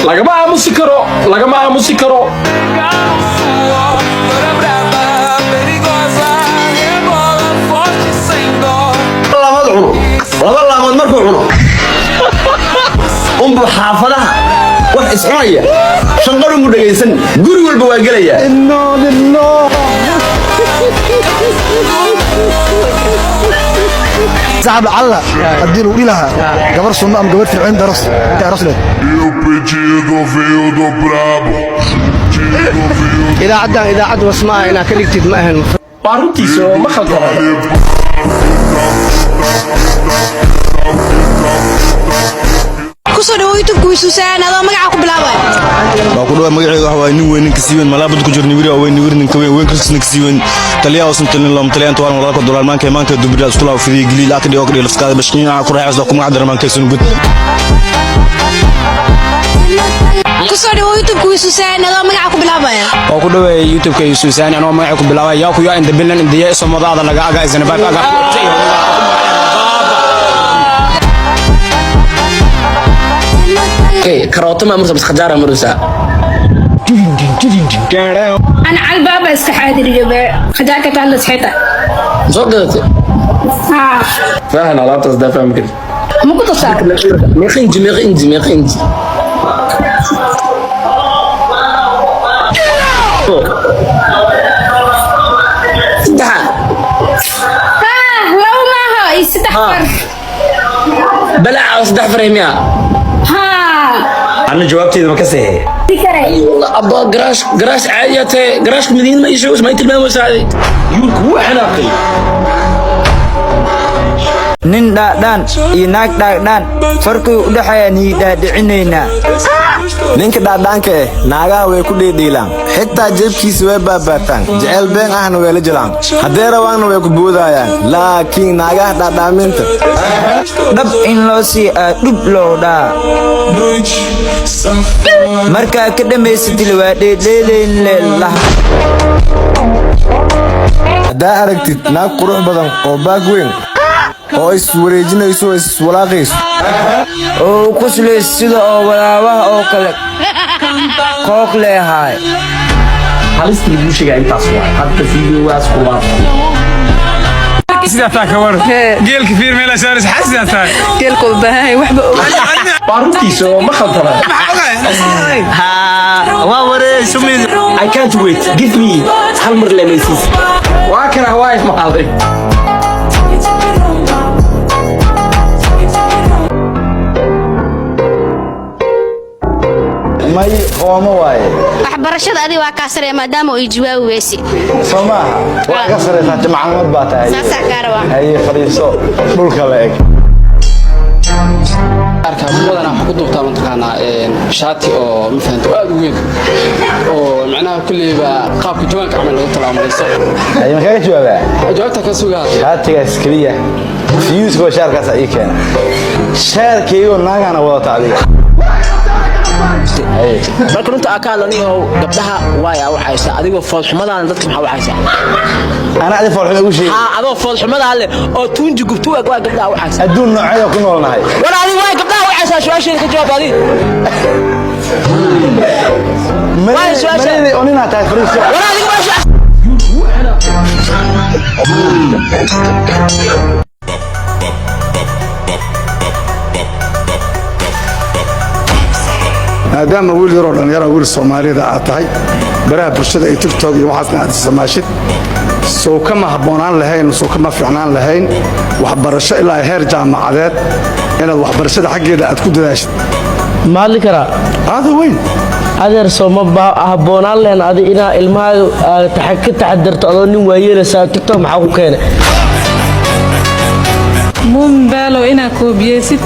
lagama aamusi karo laba laamood markuu cuno umbu xaafadaha wax iscunaya shanqar umu dhagaysan guri walba waa gelaya صعب الله اديله لها gabar sunno am gabar fiican daras له Eu pedido veio do brabo إذا عد واسمع إنا كل جديد ما هن runtiisa oo ma khaldana kusoo dhawo youtube kuwisuusaan adoo magaca ku bilaabay ba ku dhawa magacayga waxa waa nin weyn ninka siiwen malaabad ku jirni wiri weyn ninka weyn kristina siiwen taliya oo santalin loo taliya inta waan walaalka dollar maanka dubida isku laa fidii gili la ka dhigo ka dhigay faskaada bashkiina ku raaxayso kuma cadar maanka sunu gud kusoo dhawo youtube kuwisuusaan adoo magaca ku bilaabay oo ku dhawa youtube ka yusuusaan anoo magaca ku bilaabay yaa ku yaa inda bilan indiya somadaada laga aga isna baab aga karooto ma marsa bas khadara marusa أنا على الباب استحاضر جبا خداك تعال صحيتا صدقت فاهم على طاس ده فاهم كده مو كنت صار ميخنج لو ما هو يستحفر بلع صدحفر يا أنا جوابتي ما كسيه أبغى قراش عادية قراش مدينة ما يشوف ما يتلمام وسعدي يقول حناقي nin dhaadhaan iyo naag dhaadhaan farqi u dhaxeeya ni dhaadhicinayna ninka dhaadhaanka naagaha way ku dheedheelaan xitaa jeebkiisa way baabaataan jecel been ahna way la jilaan haddee rawaanna way ku boodayaan laakiin naagaha dhaadhaaminta dhab in loo sii dhub loo dhaa markaa ka dhammaysatid waa dheedheelayn leelah haddaa aragtid naag qurux badan oo baag weyn oo iswareejinayso oo iswalaaqayso oo ku sulays sida oo walaabaha oo kale kooq leeyahay halistii bulshiga intaas waa hadda fiideo waas ku laabtay sida taakawar geelka fiir meel saaris xasida taay geelku baahay waxba runtiisa oo ma khaldana waa waree shumid I can't wait give me hal mar leemaysiis waa kana waa ismaaday may qooma waaye waxbarashada adiga waa ka sarey maadaama ay jawaabi weysi Soomaa waa ka sareysaa jamacad baa tahay saasa kaarwa ay fariiso dhulka la eg arkaa wadana waxa ku duubtaa mataqaanaa shaati oo ma fahanto aad u weyn oo macnaha kulliba qaabka jawaanka camal lagu talaamulayso ay ma kaga jawaabaa jawaabta ka sugaa shaatigaas kaliya fiyuuska shaarkaas ay keena shaarkaygo naagana wadata adiga marka runta aka hadlaniyo gabdhaha waaya waxaysa adigoo foolxumadaan dadka maxaa waxaysa ana adi foolxumada ugu sheegay adoo foolxumadaan leh oo tuunji gubtu waa gabdhaha waxaysa adduun noocyada ku noolnahay wala adiga waa gabdhaha waxaysa su'aasheeda ka jawaab adiga mareeday onina tahay fariiso wala adiga ma maadaama wiil yaroo dhalinyaro wiil Soomaalida aad tahay baraha bulshada ay TikTok iyo waxaasna aad samaashid soo kama habboonaan lahayn soo kama fiicnaan lahayn waxbarasho ilaa heer jaamacadeed inaad waxbarashada xaggeeda aad ku dadaashid maadli kara hada weyn adeer soo ma habboonaan lahayn adi inaa ilmahaaga ka taxadarto adoo nin waayeelasa TikTok maxaa ku keenay mumbaalo inaa koobiyeysid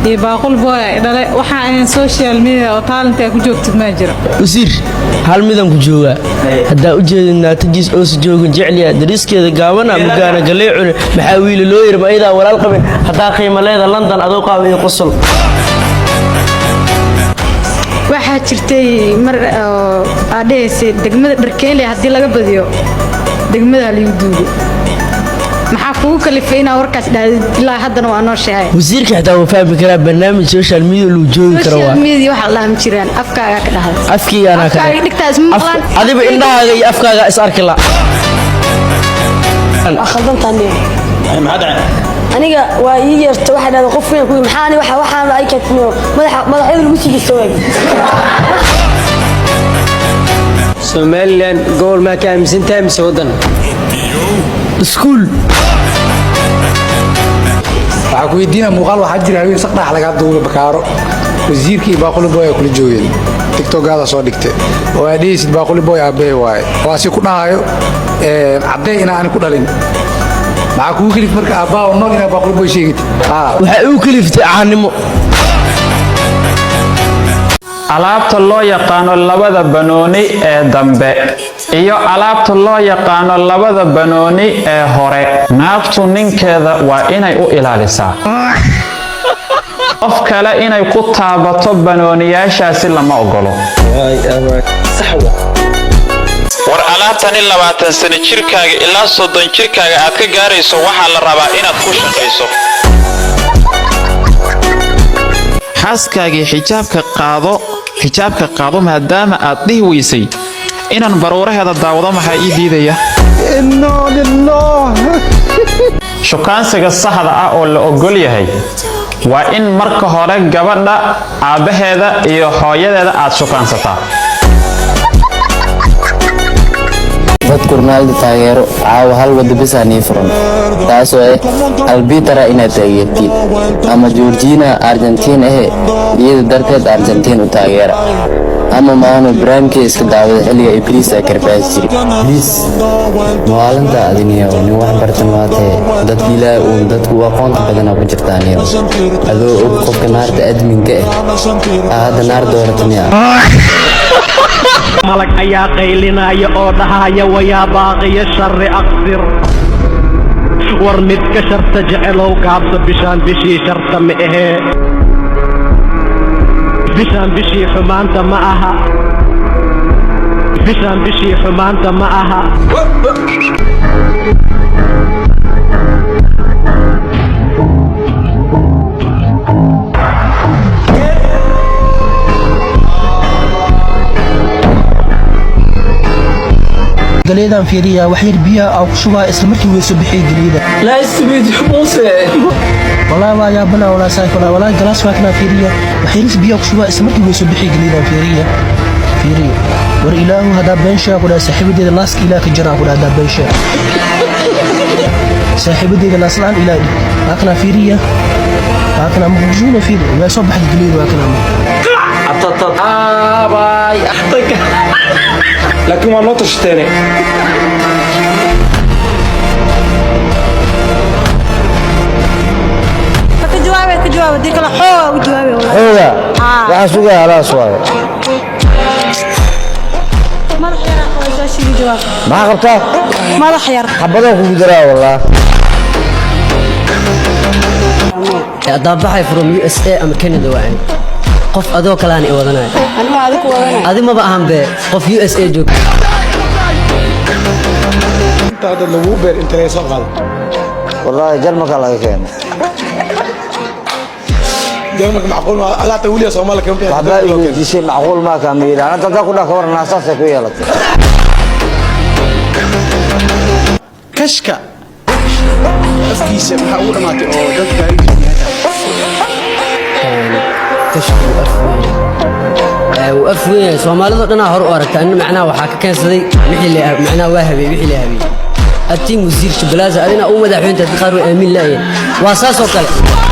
iyo baaqul booya dhale waxa aan social media oo talent ay ku joogtid ma jiro wasiir hal midan ku jooga hadaa u jeedinaa tajiis oo si joogan jecliya dariskeeda gaabana mugaana galeecun maxaa wiil loo yirma ayda walaal qabin hadaa qiimo leeda London adoo qaab iyo qosol waxa jirtay mar aadheysay degmada dharkeelay hadii laga badiyo degmada liiduugo maxaa kugu kalifay inaa warkaas dhaadid ilaa haddana waa noo sheegay wasiirka xitaa wuu fahmi karaa barnaamij social media loo joogi karo waa social media waxa la jiraan afkaaga ka dhahday afkiigaana ka afkaaga dhigtaas ma maqlaan adiba indhahaaga iyo afkaaga is arki la khaldantaani aniga waa ii yeerta waxa dhahday qof weyn ku maxaa ani waxaan ay ka timiyo madaxyada lagu sii soo Somaliland gool ma ka aaminsan tahay mise wadan iskuul waxaa ku weydiinaa muuqaal waxaa jira haween saqdhax lagaa duulo bakaaro wasiirkii baaquli boy ay kula joogeen tiktokaada soo dhigtay oo aad dhehaysid baaquli boy aabbee waaye waa si ku dhahayo caddee inaa ani ku dhalin maxaa kugu kalif marka aabbaa oo nool inaa baaquli boy sheegid waxay u kaliftay caanimo alaabta loo yaqaano labada banooni ee dambe iyo alaabta loo yaqaano labada banooni ee hore naagtu ninkeeda waa inay u ilaalisaa qof kale inay ku taabato banooniyaashaasi lama ogolo war alaabtani 20 sano jirkaaga ilaa 30 jirkaaga aad ka gaarayso waxaa la rabaa inaad ku shaqayso xaaskaagii xijaabka qaado maadaama aad dhihi weysay inaan baruuraheeda daawado maxaa ii diidaya shukaansiga saxda ah oo la ogol yahay waa in marka hore gabadha aabbaheeda iyo hooyadeeda aad shukaansataa dadku Ronaldo taageero caawa hal wada bisa nii furan taasoo albitara inaad taageertid ama Georgina Argentina iyada darteed Argentina u taageera ama maano barnaamijka iska daawada xilliga Ibris ay karbaas jiri Ibris maalinta adiniyo ni wax bartamaatay dad ilaa oo dadku aqoonta badan ku jirtaan iyo adoo og qofka naarta adminka hada naar doorataniya ملك أيا قيلنا يا أودها ويا باقي الشر أقصر ورمت كشر تجعلو قابس بشان بشي شرط مئه بشان بشي حمانت معها بشان بشي حمانت معها قليدان فيريا وحير بيها أو شوها إسلامتي ويسبحي قليدا لا يستبيد حموسه والله ما يا بنا ولا سايف ولا جلاس واكنا فيريا وحير بيها أو شوها إسلامتي ويسبحي قليدا فيريا ور إله هذا بنشا ولا صاحب دي الناس إله كجرا ولا هذا بنشا صاحب دي الناس الآن إله واكنا فيريا واكنا مبجونة فيريا ويصبح قليدا واكنا باي أحطك لكن ما نطش تاني كجواب ديك الحوة وجوابي والله راح اسوقها على صوايا ما راح يرى خوش شيء جواب ما قبطه ما راح يرى حبضوك وقدرها والله ضابحي from USA أم كندا وعين قف أذوك لاني ودناي أنا ما أذوك ودناي هذه ما بأهم به قف USA جوك أنت هذا اللي ووبر أنت ليش غلط والله جرمك الله يكرم جرمك معقول ما لا تقول يا صومالك يوم دي شيء معقول ما كان ميل أنا تقول لك ورا الناس سكوية لك كشكا أفكيسة محاولة ما تقول وأفوين سومالي ضدنا هرو أركت أنه معناه وحاك كان صدي محل معناه واهبي محل هبي التيم وزير شبلازة أدينا أول مدحين تدخلوا أمين لاين واساس وكله